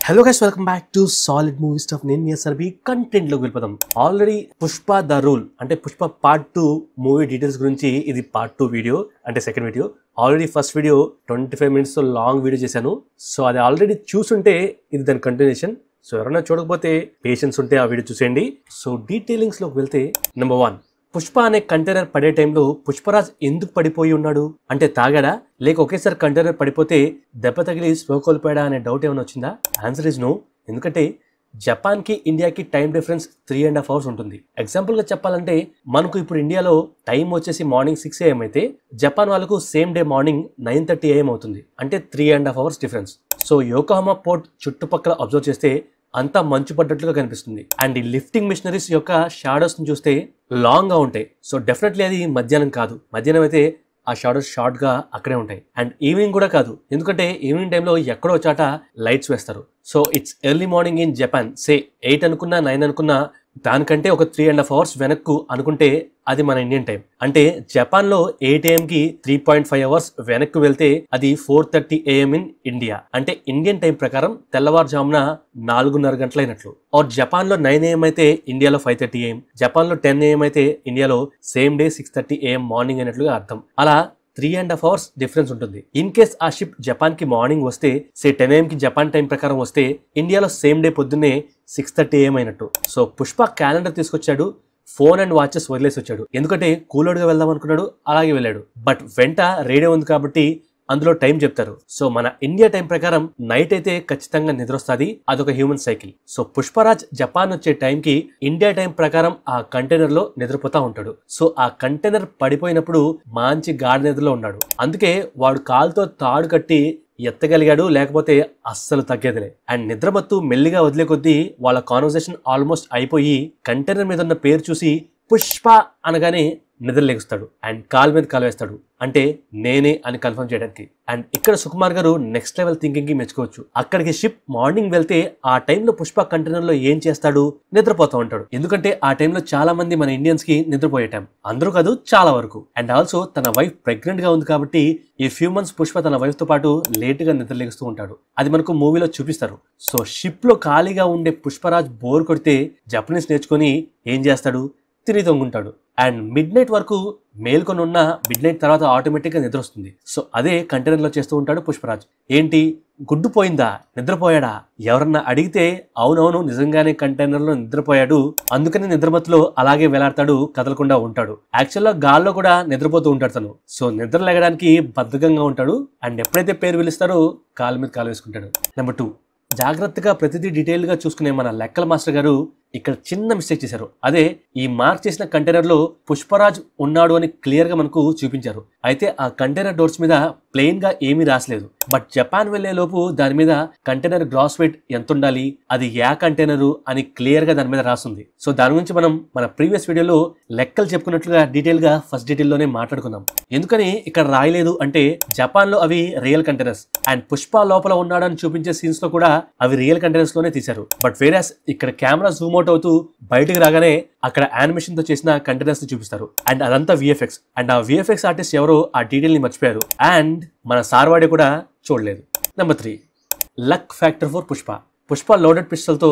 Hello guys, welcome back to solid movie stuff. నేను మీ SRB content లోకి వెళ్ళిపోతాం. Already Pushpa the rule అంటే Pushpa part 2 movie details గురించి ఇది పార్ట్ 2 వీడియో అంటే second video. Already first video 25 minutes long video చేశాను. So అది ఆల్రెడీ చూసుంటే ఇది దాని కంటిన్యూషన్. సో ఎవరైనా చూడకపోతే పేషెన్స్ ఉంటే ఆ వీడియో చూసేయండి. సో డీటెయిలింగ్స్ లోకి వెళ్తే, నెంబర్ 1, పుష్ప అనే కంటైనర్ పడే టైంలో పుష్పరాజ్ ఎందుకు పడిపోయి ఉన్నాడు? అంటే తాగాడా, లేక ఒకేసారి కంటైనర్ పడిపోతే దెబ్బ తగిలి స్పృహ కోల్పోయాడా అనే డౌట్ ఏమైనా వచ్చిందా? Answer is no. ఎందుకంటే జపాన్కి ఇండియాకి టైం డిఫరెన్స్ 3.5 hours ఉంటుంది. ఎగ్జాంపుల్గా చెప్పాలంటే మనకు ఇప్పుడు ఇండియాలో టైం వచ్చేసి మార్నింగ్ 6 AM అయితే జపాన్ వాళ్ళకు సేమ్ డే మార్నింగ్ 9:30 AM అవుతుంది. అంటే 3.5 hours difference. So Yokohama port చుట్టుపక్కల అబ్జర్వ్ చేస్తే అంతా మంచు పడ్డట్లుగా కనిపిస్తుంది. అండ్ ఈ లిఫ్టింగ్ మిషనరీస్ యొక్క షాడోస్ ని చూస్తే లాంగ్ గా ఉంటాయి. సో డెఫినెట్లీ అది మధ్యాహ్నం కాదు. మధ్యాహ్నం అయితే ఆ షాడోస్ షార్ట్ గా అక్కడే ఉంటాయి. అండ్ ఈవినింగ్ కూడా కాదు, ఎందుకంటే ఈవినింగ్ టైంలో ఎక్కడో చాట లైట్స్ వేస్తారు. So it's early morning in Japan. Say 8 అనుకున్నా 9 అనుకున్నా దానికంటే ఒక 3.5 hours వెనక్కు అనుకుంటే అది మన ఇండియన్ టైం. అంటే జపాన్ లో 8 AM కి 3.5 hours వెనక్కు వెళ్తే అది 4:30 AM ఇన్ ఇండియా. అంటే ఇండియన్ టైం ప్రకారం తెల్లవారుజామున 4:30 గంటలైనట్లు. ఆర్ జపాన్ లో 9 AM అయితే ఇండియాలో 5:30 AM, జపాన్ లో 10 AM అయితే ఇండియాలో సేమ్ డే 6:30 AM మార్నింగ్ అయినట్లుగా అర్థం. అలా 3.5 hours డిఫరెన్స్ ఉంటుంది. ఇన్ కేస్ ఆ షిప్ జపాన్ కి మార్నింగ్ వస్తే, సే 10 AM కి జపాన్ టైం ప్రకారం వస్తే ఇండియాలో సేమ్ డే పొద్దున్నే 6:30 AM అయినట్టు. సో పుష్ప క్యాలెండర్ తీసుకొచ్చాడు, ఫోన్ అండ్ వాచెస్ వదిలేసి వచ్చాడు. ఎందుకంటే కూలర్గా వెళ్దాం అనుకున్నాడు, అలాగే వెళ్ళాడు. బట్ వెంట రేడియో ఉంది కాబట్టి అందులో టైం చెప్తారు. సో మన ఇండియా టైం ప్రకారం నైట్ అయితే ఖచ్చితంగా నిద్ర వస్తుంది. అదొక human cycle. So Pushparaj Japan వచ్చే టైంకి ఇండియా టైం ప్రకారం ఆ కంటైనర్ లో నిద్రపోతా ఉంటాడు. సో ఆ కంటైనర్ పడిపోయినప్పుడు మంచి గాఢ నిద్రలో ఉన్నాడు. అందుకే వాడు కాలుతో తాడు కట్టి ఎత్తగలిగాడు, లేకపోతే అస్సలు తగ్గేదిలే. అండ్ నిద్రమత్తు మెల్లిగా వదిలే కొద్దీ వాళ్ళ కాన్వర్సేషన్ ఆల్మోస్ట్ అయిపోయి కంటైనర్ మీద ఉన్న పేరు చూసి పుష్ప అనగానే నిద్ర లెగుస్తాడు అండ్ కాలు మీద కాలు వేస్తాడు. అంటే నేనే అని కన్ఫర్మ్ చేయడానికి. అండ్ ఇక్కడ సుకుమార్ గారు నెక్స్ట్ లెవెల్ థింకింగ్ కి మెచ్చుకోవచ్చు. అక్కడికి షిప్ మార్నింగ్ వెళ్తే ఆ టైంలో పుష్ప కంటైనర్ లో ఏం చేస్తాడు? నిద్రపోతూ ఉంటాడు. ఎందుకంటే ఆ టైంలో చాలా మంది మన ఇండియన్స్ కి నిద్రపోయే టైం. అందరూ కాదు, చాలా వరకు. అండ్ ఆల్సో తన వైఫ్ ప్రెగ్నెంట్ గా ఉంది కాబట్టి ఈ ఫ్యూ మంత్స్ పుష్ప తన వైఫ్ తో పాటు లేట్ గా నిద్ర లెగుస్తూ ఉంటాడు. అది మనకు మూవీలో చూపిస్తారు. సో షిప్ లో ఖాళీగా ఉండే పుష్పరాజ్ బోర్ కొడితే జపనీస్ నేర్చుకుని ఏం చేస్తాడు? తిని తొంగుంటాడు. అండ్ మిడ్ నైట్ వరకు మేల్కొని ఉన్న మిడ్ నైట్ తర్వాత ఆటోమేటిక్ గా నిద్ర వస్తుంది. సో అదే కంటైనర్ లో చేస్తూ ఉంటాడు పుష్పరాజ్. ఏంటి, గుడ్డు పోయిందా, నిద్రపోయాడా? ఎవరన్నా అడిగితే అవునవును నిజంగానే కంటైనర్ లో నిద్రపోయాడు, అందుకని నిద్రమత్తులో అలాగే వేలాడతాడు, కదలకుండా ఉంటాడు. యాక్చువల్ గా గాల్లో కూడా నిద్రపోతూ ఉంటాడు తను. సో నిద్ర లేగడానికి బద్ధకంగా ఉంటాడు. అండ్ ఎప్పుడైతే పేరు పిలుస్తారో కాలు మీద కాలు వేసుకుంటాడు. నెంబర్ 2, జాగ్రత్తగా ప్రతిదీ డీటెయిల్ గా చూసుకునే మన లెక్కల మాస్టర్ గారు ఇక్కడ చిన్న మిస్టేక్ చేశారు. అదే ఈ మార్క్ చేసిన కంటైనర్ లో పుష్పరాజ్ ఉన్నాడు అని క్లియర్ గా మనకు చూపించారు. అయితే ఆ కంటైనర్ డోర్స్ మీద ప్లెయిన్ గా ఏమీ రాసలేదు. బట్ జపాన్ వెళ్లే లోపు దాని మీద కంటైనర్ గ్రాస్ వెయిట్ ఎంత ఉండాలి, అది యా కంటైనర్ అని క్లియర్ గా దాని మీద రాస్తుంది. సో దాని గురించి మనం మన ప్రీవియస్ వీడియోలో లెక్కలు చెప్పుకున్నట్లుగా డీటెయిల్ గా ఫస్ట్ డీటెయిల్ లోనే మాట్లాడుకున్నాం. ఎందుకని ఇక్కడ రాయలేదు అంటే జపాన్ లో అవి రియల్ కంటైనర్స్ అండ్ పుష్ప లోపల ఉన్నాడని చూపించే సీన్స్ లో కూడా అవి రియల్ కంటైనర్స్ లోనే తీశారు. బట్ వేరాస్ ఇక్కడ కెమెరా జూమ్ అవుట్ అవుతూ బయటకు రాగానే అక్కడ యానిమేషన్ తో చేసిన కంటైనర్స్ ని చూపిస్తారు. అండ్ అదంతా విఎఫ్ఎక్స్. అండ్ ఆ విఎఫ్ఎక్స్ ఆర్టిస్ట్ ఎవరో ఆ డీటెయిల్ ని మర్చిపోయారు. అండ్ మన సార్వాడే కూడా చూడలేదు. Number 3, luck factor for Pushpa. Pushpa loaded pistol తో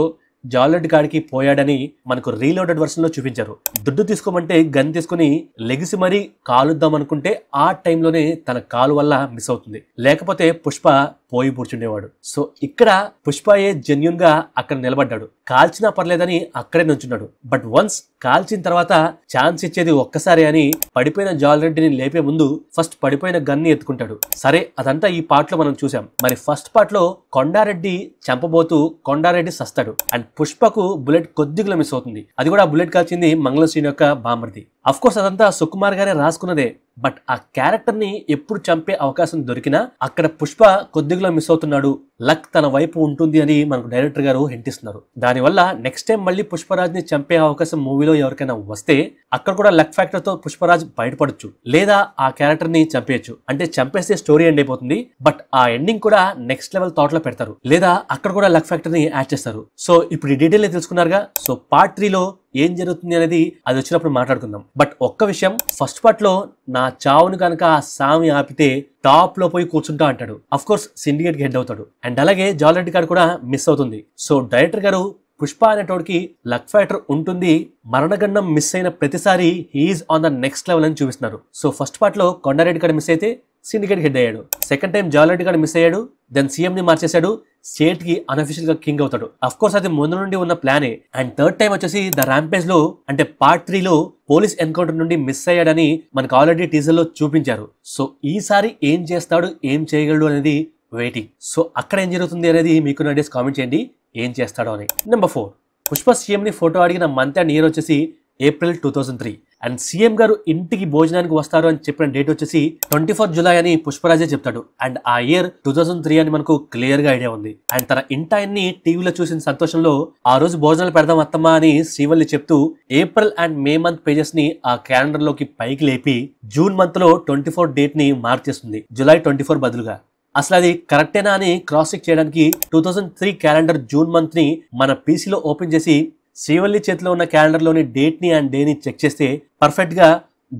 జాలెడ్ గాడికి పోయాడని మనకు రీలోడెడ్ వర్షన్ లో చూపించారు. దుడ్డు తీసుకోమంటే గన్ తీసుకుని లెగిసి మరీ కాలుద్దాం అనుకుంటే ఆ టైంలోనే తన కాలు వల్ల మిస్ అవుతుంది. లేకపోతే పుష్ప పోయి కూర్చుండేవాడు. సో ఇక్కడ పుష్పయే జెన్యున్ గా అక్కడ నిలబడ్డాడు. కాల్చినా పర్లేదని అక్కడే నుంచున్నాడు. బట్ వన్స్ కాల్చిన తర్వాత ఛాన్స్ ఇచ్చేది ఒక్కసారి అని పడిపోయిన జాలరెడ్డిని లేపే ముందు ఫస్ట్ పడిపోయిన గన్ ని ఎత్తుకుంటాడు. సరే అదంతా ఈ పార్ట్ లో మనం చూసాం. మరి ఫస్ట్ పార్ట్ లో కొండారెడ్డి చంపబోతూ కొండారెడ్డి సస్తాడు అండ్ పుష్పకు బుల్లెట్ కొద్దిగా మిస్ అవుతుంది. అది కూడా బుల్లెట్ కాల్చింది మంగళశ్రీని యొక్క బామర్ది. అఫ్ కోర్స్ అదంతా సుకుమార్ గారే రాసుకున్నదే. బట్ ఆ క్యారెక్టర్ ని ఎప్పుడు చంపే అవకాశం దొరికినా అక్కడ పుష్ప కొద్దిగా మిస్ అవుతున్నాడు, లక్ తన వైపు ఉంటుంది అని మనకు డైరెక్టర్ గారు హింటిస్తున్నారు. దానివల్ల నెక్స్ట్ టైం మళ్ళీ పుష్పరాజ్ ని చంపే అవకాశం మూవీలో ఎవరికైనా వస్తే అక్కడ కూడా లక్ ఫ్యాక్టర్ తో పుష్పరాజ్ బయటపడొచ్చు, లేదా ఆ క్యారెక్టర్ ని చంపేయచ్చు. అంటే చంపేస్తే స్టోరీ ఎండ్ అయిపోతుంది. బట్ ఆ ఎండింగ్ కూడా నెక్స్ట్ లెవెల్ థాట్ లో పెడతారు, లేదా అక్కడ కూడా లక్ ఫ్యాక్టర్ ని యాడ్ చేస్తారు. సో ఇప్పుడు ఈ డీటెయిల్ ని తెలుసుకున్నారుగా. సో పార్ట్ 3 లో ఏం జరుగుతుంది అనేది అది వచ్చినప్పుడు మాట్లాడుకుందాం. బట్ ఒక్క విషయం, ఫస్ట్ పార్ట్ లో నా చావును కనుక ఆ సామి ఆపితే టాప్ లో పోయి కూర్చుంటా అంటాడు. అఫ్ కోర్స్ సిండికేట్ కి హెడ్ అవుతాడు. అండ్ అలాగే జాలరెడ్డి గారు కూడా మిస్ అవుతుంది. సో డైరెక్టర్ గారు పుష్ప అనేటోడికి లక్ ఫ్యాక్టర్ ఉంటుంది, మరణగండం మిస్ అయిన ప్రతిసారి he is on the next level అని చూపిస్తున్నారు. సో ఫస్ట్ పార్ట్ లో కొండారెడ్డి గారు మిస్ అయితే సిండికేట్ హెడ్ అయ్యాడు. సెకండ్ టైం జాలరెడ్డి గారు మిస్ అయ్యాడు, దెన్ సీఎం ని మార్చేశాడు, స్టేట్ కి అన్అఫిషియల్ గా కింగ్ అవుతాడు. అఫ్ కోర్స్ అది ముందు నుండి ఉన్న ప్లానే. అండ్ థర్డ్ టైం వచ్చేసి ద ర్యాంపేజ్ లో అంటే పార్ట్ 3 లో పోలీస్ ఎన్కౌంటర్ నుండి మిస్ అయ్యాడని మనకు ఆల్రెడీ టీజర్ లో చూపించారు. సో ఈసారి ఏం చేస్తాడు, ఏం చేయగలడు అనేది వెయిటింగ్. సో అక్కడ ఏం జరుగుతుంది అనేది మీకు నా డేస్ కామెంట్ చేయండి, ఏం చేస్తాడో అని. నెంబర్ 4, పుష్ప సీఎం ని ఫోటో అడిగిన మంత్ అండ్ ఇయర్ వచ్చేసి ఏప్రిల్ 2003. అండ్ సీఎం గారు ఇంటికి భోజనానికి వస్తారు అని చెప్పిన డేట్ వచ్చేసి 24 జులై అని పుష్పరాజే చెప్తాడు. అండ్ ఆ ఇయర్ 2003 అని మనకు క్లియర్ గా ఐడియా ఉంది. అండ్ తన ఇంటాయన్ని టీవీలో చూసిన సంతోషంలో ఆ రోజు భోజనాలు పెడదాం అత్తమ్మా అని శ్రీవల్లి చెప్తూ April and May month pages ని ఆ క్యాలెండర్ లోకి పైకి లేపి జూన్ మంత్ లో 24 డేట్ ని మార్చేస్తుంది, జులై 24 బదులుగా. అసలు అది కరెక్టేనా అని క్రాస్ చెక్ చేయడానికి 2003 క్యాలెండర్ జూన్ మంత్ ని మన పీసీలో ఓపెన్ చేసి శ్రీవల్లి చేతిలో ఉన్న క్యాలెండర్ లోని డేట్ ని అండ్ డే ని చెక్ చేస్తే పర్ఫెక్ట్ గా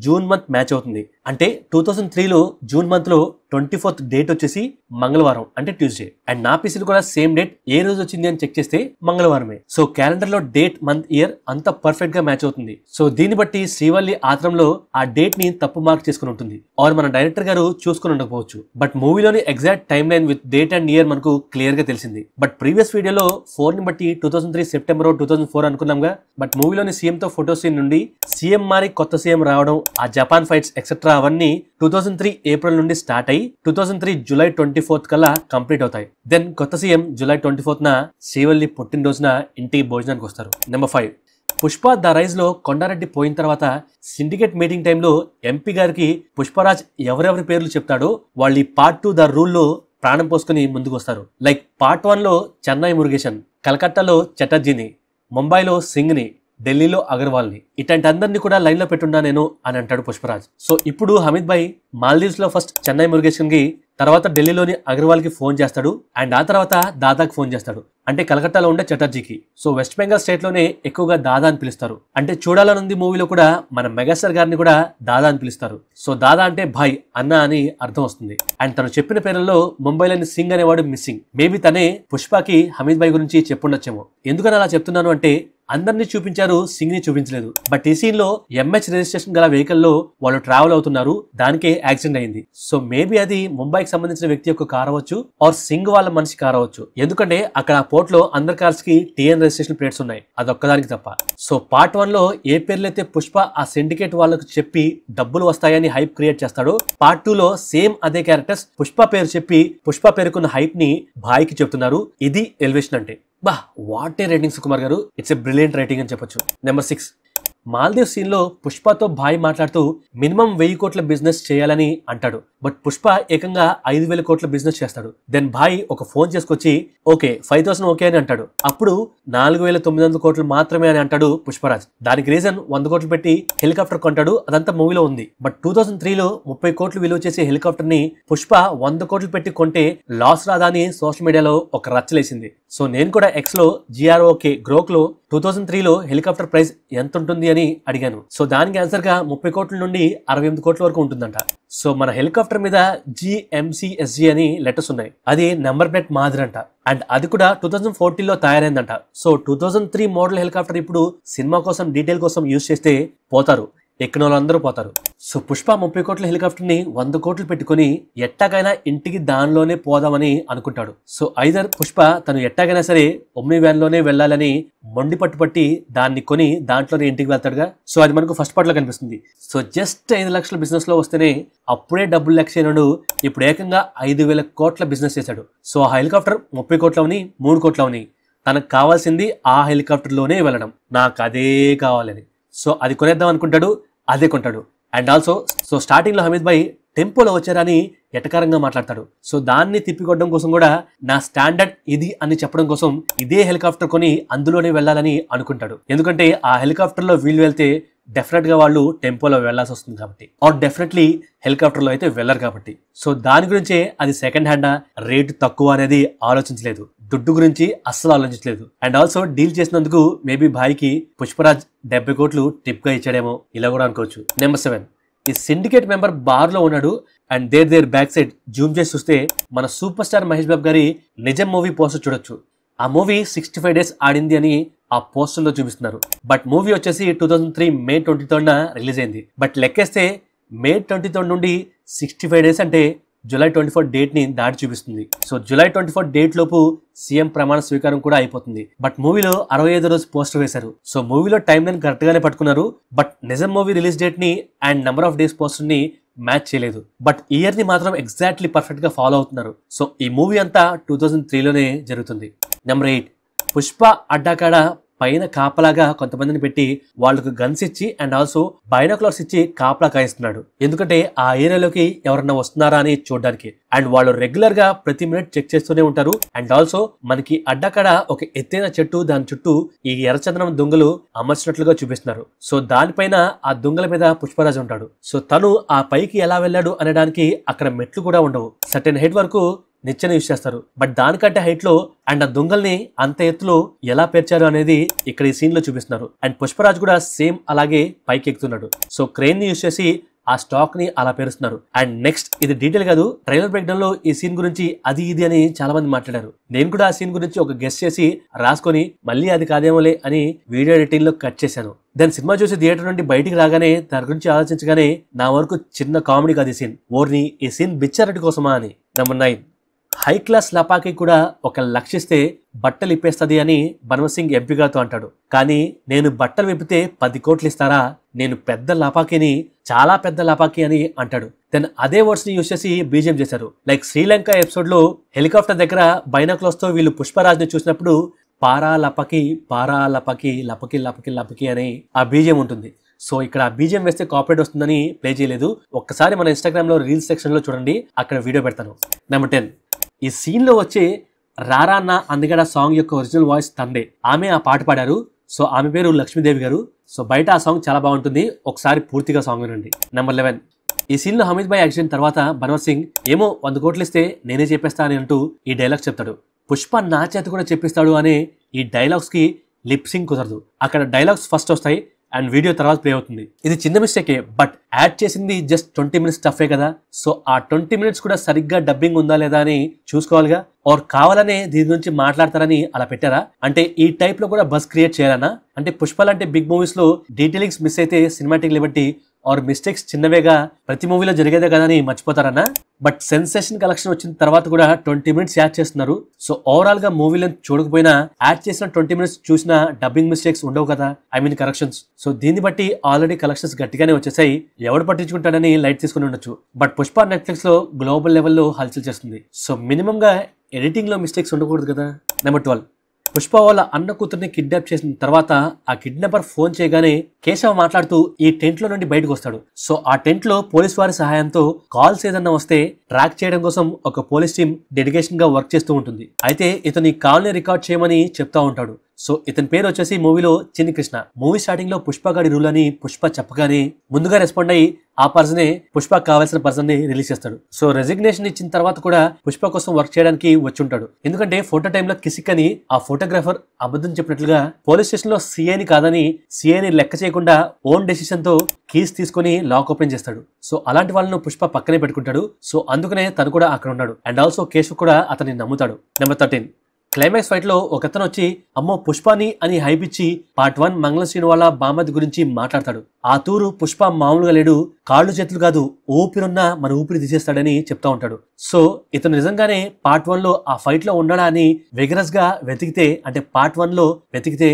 జూన్ మంత్ మ్యాచ్ అవుతుంది. అంటే 2003లో జూన్ మంత్ లో 24th డేట్ వచ్చేసి మంగళవారం అంటే ట్యూస్డే. అండ్ నా పీసీలో కూడా సేమ్ డేట్ ఏ రోజు వచ్చింది అని చెక్ చేస్తే మంగళవారమే. సో క్యాలెండర్ లో డేట్, మంత్, ఇయర్ అంత పర్ఫెక్ట్ గా మ్యాచ్ అవుతుంది. సో దీన్ని బట్టి శ్రీవల్లి ఆత్రంలో ఆ డేట్ ని తప్పు మార్క్ చేసుకుని ఉంటుంది, ఆర్ మన డైరెక్టర్ గారు చూసుకుని ఉండకపోవచ్చు. బట్ మూవీలోని exact time line with date and year మనకు క్లియర్ గా తెలిసింది. బట్ ప్రీవియస్ వీడియోలో 4 ని బట్టి 2003 సెప్టెంబర్ 2004 అనుకున్నాంగా. బట్ మూవీలోని సీఎం తో ఫోటో సీన్ నుండి సీఎం మారి కొత్త సీఎం రావడం, ఆ జపాన్ ఫైట్స్ ఎక్సెట్రా అవన్నీ 2003 ఏప్రిల్ నుండి స్టార్ట్ అయ్యి 2003 జూలై 24 కల్లా కంప్లీట్ అవుతాయి. దెన్ కొత్త సీఎం జూలై 24న శ్రీవల్లి పుట్టినరోజున ఇంటికి భోజనానికి వస్తారు. నెంబర్ 5, పుష్ప ద రైజ్ లో కొండారెడ్డి పోయిన తర్వాత సిండికేట్ మీటింగ్ టైంలో ఎంపీ గారికి పుష్పరాజ్ ఎవరెవరి పేర్లు చెప్తాడో వాళ్ళు ఈ పార్ట్ 2 ద రూల్ లో ప్రాణం పోసుకుని ముందుకు వస్తారు. లైక్ పార్ట్ 1 లో చెన్నై మురుగేషన్, కలకత్తాలో చటర్జీని, ముంబైలో సింగ్ ని, ఢిల్లీలో అగర్వాల్ ని, ఇట్లాంటి అందరినీ కూడా లైన్ లో పెట్టున్నా నేను అని అంటాడు పుష్పరాజ్. సో ఇప్పుడు హమీద్ భాయ్ మాల్దీవ్స్ లో ఫస్ట్ చెన్నై మురుగేషన్ కి, తర్వాత ఢిల్లీలోని అగర్వాల్ కి ఫోన్ చేస్తాడు. అండ్ ఆ తర్వాత దాదాకి ఫోన్ చేస్తాడు, అంటే కలకత్తాలో ఉండే చటర్జీకి. సో వెస్ట్ బెంగాల్ స్టేట్ లోనే ఎక్కువగా దాదా అని పిలుస్తారు. అంటే చూడాలనుంది మూవీలో కూడా మన మెగాస్టార్ గారిని కూడా దాదా అని పిలుస్తారు. సో దాదా అంటే భాయ్, అన్న అని అర్థం వస్తుంది. అండ్ తను చెప్పిన పేర్లలో ముంబైలోని సింగ్ అనేవాడు మిస్సింగ్. మేబీ తనే పుష్పకి హమీద్ భాయ్ గురించి చెప్పుండొచ్చేమో. ఎందుకని అలా చెప్తున్నాను అంటే అందరినీ చూపించారు, సింగ్ ని చూపించలేదు. బట్ ఈ సీన్ లో ఎంహెచ్ రిజిస్ట్రేషన్ గల వెహికల్ లో వాళ్ళు ట్రావెల్ అవుతున్నారు, దానికే యాక్సిడెంట్ అయింది. సో మేబీ అది ముంబైకి సంబంధించిన వ్యక్తి యొక్క కార్ అవ్వచ్చు, ఆర్ సింగ్ వాళ్ళ మనిషి కార్ అవ్వచ్చు. ఎందుకంటే అక్కడ పోర్ట్ లో అందరి కార్స్ కి టీఎన్ రిజిస్ట్రేషన్ ప్లేట్స్ ఉన్నాయి, అదొక్కదానికి తప్ప. సో పార్ట్ 1 లో ఏ పేర్లైతే పుష్ప ఆ సిండికేట్ వాళ్ళకు చెప్పి డబ్బులు వస్తాయని హైప్ క్రియేట్ చేస్తాడో, పార్ట్ 2 లో సేమ్ అదే క్యారెక్టర్స్ పుష్ప పేరు చెప్పి పుష్ప పేరుకున్న హైప్ ని భాయ్కి చెప్తున్నారు. ఇది ఎలివేషన్ అంటే. బా వాట్ ఏ రైటింగ్ సుకుమార్ గారు, ఇట్స్ ఎ బ్రిలియంట్ రైటింగ్ అని చెప్పొచ్చు. నెంబర్ 6, మాల్దీవ్ సీన్ లో పుష్పతో భాయ్ మాట్లాడుతూ మినిమం 1000 కోట్ల బిజినెస్ చేయాలని అంటాడు. బట్ పుష్ప ఏకంగా 5000 కోట్ల బిజినెస్ చేస్తాడు. దెన్ భాయ్ ఒక ఫోన్ చేసుకొచ్చి ఓకే 5000 ఓకే అని అంటాడు. అప్పుడు 4900 కోట్లు మాత్రమే అని అంటాడు పుష్పరాజ్. దానికి రీజన్ 100 కోట్లు పెట్టి హెలికాప్టర్ కొంటాడు, అదంతా మూవీలో ఉంది. బట్ 2003లో 30 కోట్లు విలువ చేసే హెలికాప్టర్ ని పుష్ప 100 కోట్లు పెట్టి కొంటే లాస్ రాదా అని సోషల్ మీడియాలో ఒక రచ్చలేసింది. సో నేను కూడా ఎక్స్ లో GROK గ్రోక్ లో 2003లో హెలికాప్టర్ ప్రైస్ ఎంత ఉంటుంది అని అడిగాను. సో దానికి ఆన్సర్ గా 30 కోట్ల నుండి 68 కోట్ల వరకు ఉంటుందంట. సో మన హెలికాప్టర్ మీద GMCSG అని లెటర్స్ ఉన్నాయి, అది నెంబర్ ప్లేట్ మాదిరి అంట. అండ్ అది కూడా 2014లో తయారైందంట. సో 2003 మోడల్ హెలికాప్టర్ ఇప్పుడు సినిమా కోసం డీటెయిల్ కోసం యూజ్ చేస్తే పోతారు, ఎక్కిన వాళ్ళందరూ పోతారు. సో పుష్ప 30 కోట్ల హెలికాప్టర్ ని 100 కోట్లు పెట్టుకుని ఎట్టాగైనా ఇంటికి దానిలోనే పోదామని అనుకుంటాడు. సో ఐదర్ పుష్ప తను ఎట్టాగైనా సరే ఒమ్ని వ్యాన్ లోనే వెళ్ళాలని మొండి పట్టుపట్టి దాన్ని కొని దాంట్లోనే ఇంటికి వెళ్తాడుగా. సో అది మనకు ఫస్ట్ పార్ట్ లో కనిపిస్తుంది. సో జస్ట్ 5 లక్షల బిజినెస్ లో వస్తేనే అప్పుడే డబ్బులు లెక్చేయడు, ఇప్పుడు ఏకంగా 5000 కోట్ల బిజినెస్ చేశాడు. సో ఆ హెలికాప్టర్ 30 కోట్లవని 3 కోట్లవని తనకు కావాల్సింది ఆ హెలికాప్టర్ లోనే వెళ్ళడం, నాకు అదే కావాలని. సో అది కొనేద్దాం అనుకుంటాడు, అదే కొంటాడు. అండ్ ఆల్సో సో స్టార్టింగ్ లో హమీద్ భాయ్ టెంపోలో వచ్చారని ఎటకారంగా మాట్లాడతాడు. సో దాన్ని తిప్పికొట్టడం కోసం కూడా నా స్టాండర్డ్ ఇది అని చెప్పడం కోసం ఇదే హెలికాప్టర్ కొని అందులోనే వెళ్ళాలని అనుకుంటాడు. ఎందుకంటే ఆ హెలికాప్టర్ లో వీళ్ళు వెళ్తే డెఫినెట్ గా వాళ్ళు టెంపోలో వెళ్లాల్సి వస్తుంది కాబట్టి, ఆర్ డెఫినెట్లీ హెలికాప్టర్ లో అయితే వెళ్లరు కాబట్టి. సో దాని గురించే అది సెకండ్ హ్యాండా, రేటు తక్కువ అనేది ఆలోచించలేదు, దుడ్డు గురించి అస్సలు ఆలోచించలేదు. అండ్ ఆల్సో డీల్ చేసినందుకు మేబీ భాయ్కి పుష్పరాజ్ 70 కోట్లు టిప్ గా ఇచ్చాడేమో, ఇలా కూడా అనుకోవచ్చు. నెంబర్ 7, ఈ సిండికేట్ మెంబర్ బార్ లో ఉన్నాడు and there back side zoom చేసి చూస్తే మన సూపర్ స్టార్ మహేష్ బాబు గారి నిజం మూవీ పోస్టర్ చూడొచ్చు. ఆ మూవీ 65 డేస్ ఆడింది అని ఆ పోస్టర్ లో చూపిస్తున్నారు. బట్ మూవీ వచ్చేసి 2003 మే 23 రిలీజ్ అయింది. బట్ లెక్కేస్తే మే 23 నుండి 65 డేస్ అంటే జూలై 24 డేట్ ని దాటి చూపిస్తుంది. సో జూలై 24 డేట్ లోపు సీఎం ప్రమాణ స్వీకారం కూడా అయిపోతుంది. బట్ మూవీలో 65 రోజు పోస్టర్ వేశారు. సో మూవీలో టైం లైన్ కరెక్ట్ గానే పట్టుకున్నారు. బట్ నిజం మూవీ రిలీజ్ డేట్ ని and number of days poster ని మ్యాచ్ చేయలేదు. బట్ ఇయర్ ని మాత్రం ఎగ్జాక్ట్లీ పర్ఫెక్ట్ గా ఫాలో అవుతున్నారు. సో ఈ మూవీ అంతా 2003లోనే జరుగుతుంది. నెంబర్ 8, పుష్ప అడ్డాకాడ పైన కాపలాగా కొంతమందిని పెట్టి వాళ్ళకు గన్స్ ఇచ్చి అండ్ ఆల్సో బైనాకులర్స్ ఇచ్చి కాపలా కాయిస్తున్నాడు. ఎందుకంటే ఆ ఏరియాలోకి ఎవరన్నా వస్తున్నారా అని చూడడానికి. అండ్ వాళ్ళు రెగ్యులర్ గా ప్రతి మినిట్ చెక్ చేస్తూనే ఉంటారు. అండ్ ఆల్సో మనకి అడ్డాకాడ ఒక ఎత్తైన చెట్టు, దాని చుట్టూ ఈ ఎర్రచందనం దొంగలు అమర్చినట్లుగా చూపిస్తున్నారు. సో దానిపైన ఆ దొంగల మీద పుష్పరాజ్ ఉంటాడు. సో తను ఆ పైకి ఎలా వెళ్ళాడు అనడానికి అక్కడ మెట్లు కూడా ఉండవు. సర్టెన్ హైట్ వరకు నిచ్చెన యూజ్ చేస్తారు. బట్ దానికంటే హైట్ లో అండ్ ఆ దొంగల్ని అంత ఎత్తులో ఎలా పేర్చారు అనేది ఇక్కడ ఈ సీన్ లో చూపిస్తున్నారు. అండ్ పుష్పరాజ్ కూడా సేమ్ అలాగే పైకి ఎక్కుతున్నాడు. సో క్రెయిన్ ని యూజ్ చేసి ఆ స్టాక్ ని అలా పేరుస్తున్నారు. అండ్ నెక్స్ట్, ఇది డీటెయిల్ కాదు, ట్రైలర్ బ్రేక్ డౌన్ లో ఈ సీన్ గురించి అది ఇది అని చాలా మంది మాట్లాడారు. నేను కూడా ఆ సీన్ గురించి ఒక గెస్ చేసి రాసుకొని మళ్ళీ అది కాదేమోలే అని వీడియో ఎడిటింగ్ లో కట్ చేశాను. దాని సినిమా చూసి థియేటర్ నుండి బయటికి రాగానే దాని గురించి ఆలోచించగానే నా వరకు చిన్న కామెడీ కాదు ఈ సీన్. ఓర్ని ఈ సీన్ బిచ్చారెడ్డి కోసమా అని. నెంబర్ 9, హై క్లాస్ లపాకి కూడా ఒక లక్షిస్తే బట్టలు ఇప్పేస్తుంది అని బన్వర్ సింగ్ ఎంపీ గారితో అంటాడు. కానీ నేను బట్టలు విప్పితే 10 కోట్లు ఇస్తారా, నేను పెద్ద లపాకిని, చాలా పెద్ద లపాకి అని అంటాడు. దెన్ అదే వర్డ్స్ ని యూజ్ చేసి బీజిఎం చేశారు. లైక్ శ్రీలంక ఎపిసోడ్ లో హెలికాప్టర్ దగ్గర బైనాకులర్స్ తో వీళ్ళు పుష్పరాజ్ ని చూసినప్పుడు పారా లపకి లపకి లపకి లపకి అని ఆ బీజిఎం ఉంటుంది. సో ఇక్కడ ఆ బీజిఎం వేస్తే కాపరేట్ వస్తుందని ప్లే చేయలేదు. ఒక్కసారి మన ఇన్స్టాగ్రామ్ లో రీల్స్ సెక్షన్ లో చూడండి, అక్కడ వీడియో పెడతాను. నెంబర్ 10, ఈ సీన్ లో వచ్చే రారా అన్న అందగడ సాంగ్ యొక్క ఒరిజినల్ వాయిస్ తండే. ఆమె ఆ పాట పాడారు. సో ఆమె పేరు లక్ష్మీదేవి గారు. సో బయట ఆ సాంగ్ చాలా బాగుంటుంది, ఒకసారి పూర్తిగా సాంగ్ వినండి. నెంబర్ 11, ఈ సీన్ లో హమీద్ భాయ్ యాక్సిడెంట్ తర్వాత బన్వర్ సింగ్ ఏమో 100 కోట్లు ఇస్తే నేనే చెప్పేస్తా అని అంటూ ఈ డైలాగ్స్ చెప్తాడు. పుష్ప నా చేత కూడా చెప్పిస్తాడు అనే ఈ డైలాగ్స్ కి లిప్సింగ్ కుదరదు. అక్కడ డైలాగ్స్ ఫస్ట్ వస్తాయి అండ్ వీడియో తర్వాత ప్లే అవుతుంది. ఇది చిన్న మిస్టేకే, బట్ యాడ్ చేసింది జస్ట్ 20 మినిట్స్ స్టఫే కదా. సో ఆ 20 మినిట్స్ కూడా సరిగ్గా డబ్బింగ్ ఉందా లేదా అని చూసుకోవాలిగా. ఆర్ కావాలనే దీని గురించి మాట్లాడతారని అలా పెట్టారా? అంటే ఈ టైప్ లో కూడా బస్ క్రియేట్ చేయాలన్నా? అంటే పుష్ప లాంటి బిగ్ మూవీస్ లో డీటెయిలింగ్స్ మిస్ అయితే సినిమాటిక్ లిబర్టీ ఆర్ మిస్టేక్స్ చిన్నవేగా ప్రతి మూవీలో జరిగేదే కదా అని మర్చిపోతారన్నా? బట్ సెన్సేషన్ కలెక్షన్ వచ్చిన తర్వాత కూడా 20 మినిట్స్ యాడ్ చేస్తున్నారు. సో ఓవరాల్ గా మూవీలో చూడకపోయినా యాడ్ చేసిన 20 మినిట్స్ చూసిన డబ్బింగ్ మిస్టేక్స్ ఉండవు కదా, ఐ మీన్ కరెక్షన్స్. సో దీన్ని బట్టి ఆల్రెడీ కలెక్షన్స్ గట్టిగానే వచ్చేసాయి. ఎవడు పట్టించుకుంటాడని లైట్ తీసుకుని ఉండొచ్చు. బట్ పుష్ప నెట్ఫ్లిక్స్ లో గ్లోబల్ లెవెల్లో హల్చల్ చేస్తుంది. సో మినిమం గా ఎడిటింగ్ లో మిస్టేక్స్ ఉండకూడదు కదా. నెంబర్ 12, పుష్ప వాళ్ళ అన్న కూతుర్ని కిడ్నాప్ చేసిన తర్వాత ఆ కిడ్నాపర్ ఫోన్ చేయగానే కేశవ్ మాట్లాడుతూ ఈ టెంట్ లో నుండి బయటకు వస్తాడు. సో ఆ టెంట్ లో పోలీస్ వారి సహాయంతో కాల్స్ ఏదన్నా వస్తే ట్రాక్ చేయడం కోసం ఒక పోలీస్ టీం డెడికేషన్ గా వర్క్ చేస్తూ ఉంటుంది. అయితే ఇతని కాల్ ని రికార్డ్ చేయమని చెప్తా ఉంటాడు. సో ఇతని పేరు వచ్చేసి మూవీలో చిన్ని కృష్ణ. మూవీ స్టార్టింగ్ లో పుష్ప గాడి రూల్ అని పుష్ప చెప్పగానే ముందుగా రెస్పాండ్ అయ్యి ఆ పర్సనే పుష్ప కావాల్సిన పర్సన్ ని రిలీజ్ చేస్తాడు. సో రెసిగ్నేషన్ ఇచ్చిన తర్వాత కూడా పుష్ప కోసం వర్క్ చేయడానికి వచ్చి ఉంటాడు. ఎందుకంటే ఫోటో టైంలో కిసిక్ అని ఆ ఫోటోగ్రాఫర్ అబద్ధం చెప్పినట్లుగా పోలీస్ స్టేషన్ లో సీఐని కాదని సీఐని లెక్క చేయకుండా ఓన్ డెసిషన్ తో కీస్ తీసుకుని లాక్ ఓపెన్ చేస్తాడు. సో అలాంటి వాళ్ళను పుష్ప పక్కనే పెట్టుకుంటాడు. సో అందుకనే తను కూడా అక్కడ ఉన్నాడు. అండ్ ఆల్సో కేశవ్ కూడా అతన్ని నమ్ముతాడు. నెంబర్ 13, క్లైమాక్స్ ఫైట్ లో ఒకతను వచ్చి అమ్మో పుష్పాని అని హైప్ ఇచ్చి పార్ట్ 1 మంగళ శ్రీను వాళ్ళ బామ్మది గురించి మాట్లాడతాడు. ఆ తూరు పుష్ప మామూలుగా లేడు, కాళ్ళు చేతులు కాదు ఊపిరున్నా మన ఊపిరి తీసేస్తాడని చెప్తా ఉంటాడు. సో ఇతను నిజంగానే పార్ట్ 1 లో ఆ ఫైట్ లో ఉండడా అని విగరస్ గా వెతికితే, అంటే పార్ట్ 1 లో వెతికితే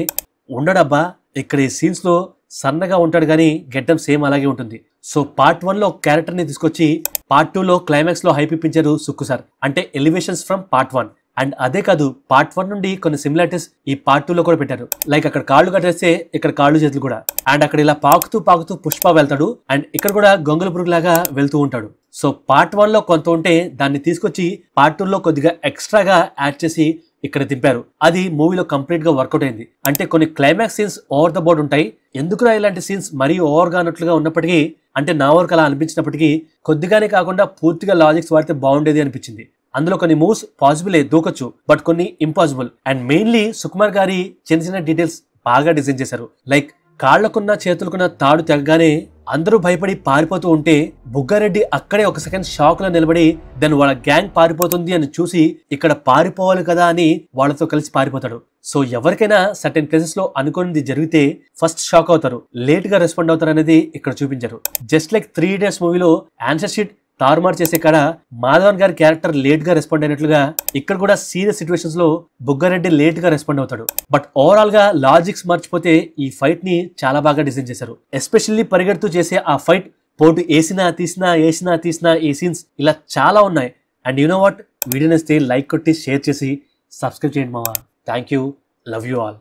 ఉండడబ్బా. ఇక్కడ ఈ సీన్స్ లో సన్నగా ఉంటాడు కానీ గెడ్డం సేమ్ అలాగే ఉంటుంది. సో పార్ట్ 1 లో క్యారెక్టర్ ని తీసుకొచ్చి పార్ట్ 2 లో క్లైమాక్స్ లో హైప్ ఇప్పించారు సుక్కు సార్. అంటే ఎలివేషన్స్ ఫ్రమ్ పార్ట్ 1. అండ్ అదే కాదు, పార్ట్ 1 నుండి కొన్ని సిమిలారిటీస్ ఈ పార్ట్ 2 లో కూడా పెట్టారు. లైక్ అక్కడ కాళ్ళు కట్టేస్తే ఇక్కడ కాళ్ళు చేతులు కూడా. అండ్ అక్కడ ఇలా పాకుతూ పుష్ప వెళ్తాడు. అండ్ ఇక్కడ కూడా గొంగళ పురుగు లాగా వెళ్తూ ఉంటాడు. సో పార్ట్ 1 లో కొంత ఉంటే దాన్ని తీసుకొచ్చి పార్ట్ 2 లో కొద్దిగా ఎక్స్ట్రాగా యాడ్ చేసి ఇక్కడ దింపారు. అది మూవీలో కంప్లీట్ గా వర్కౌట్ అయింది. అంటే కొన్ని climax scenes over the board ఉంటాయి. ఎందుకురా ఇలాంటి సీన్స్ మరీ ఓవర్ గా అన్నట్లుగా ఉన్నప్పటికీ, అంటే నా వరకు అలా అనిపించినప్పటికీ కొద్దిగానే కాకుండా పూర్తిగా లాజిక్స్ వాడితే బాగుండేది అనిపించింది. అందులో కొన్ని మూవ్స్ పాసిబులే, దూకొచ్చు, బట్ కొన్ని ఇంపాసిబుల్. అండ్ మెయిన్లీ సుకుమార్ గారి చిన్న చిన్న డీటెయిల్స్ బాగా డిజైన్ చేశారు. లైక్ కాళ్లకున్న చేతులకున్న తాడు తెగగానే అందరూ భయపడి పారిపోతూ ఉంటే బుగ్గారెడ్డి అక్కడే ఒక సెకండ్ షాక్ లో నిలబడి దాని వాళ్ళ గ్యాంగ్ పారిపోతుంది అని చూసి ఇక్కడ పారిపోవాలి కదా అని వాళ్ళతో కలిసి పారిపోతాడు. సో ఎవరికైనా సర్టెన్ ప్లేసెస్ లో అనుకున్నది జరిగితే ఫస్ట్ షాక్ అవుతారు, లేట్ గా రెస్పాండ్ అవుతారు అనేది ఇక్కడ చూపించారు. జస్ట్ లైక్ 3 Idiots మూవీలో ఆన్సర్ షీట్ తారుమారు చేసే కాడ మాధవన్ గారి క్యారెక్టర్ లేట్ గా రెస్పాండ్ అయినట్లుగా ఇక్కడ కూడా సీరియస్ సిచ్యువేషన్స్ లో బుగ్గారెడ్డి లేట్ గా రెస్పాండ్ అవుతాడు. బట్ ఓవరాల్ గా లాజిక్స్ మర్చిపోతే ఈ ఫైట్ ని చాలా బాగా డిజైన్ చేశారు. ఎస్పెషల్లీ పరిగెడుతూ చేసే ఆ ఫైట్, పోటు వేసినా తీసినా ఈ సీన్స్ ఇలా చాలా ఉన్నాయి. And you know what, video నచ్చితే లైక్ కొట్టి షేర్ చేసి సబ్స్క్రైబ్ చేయండి మావా. Thank you, love you all.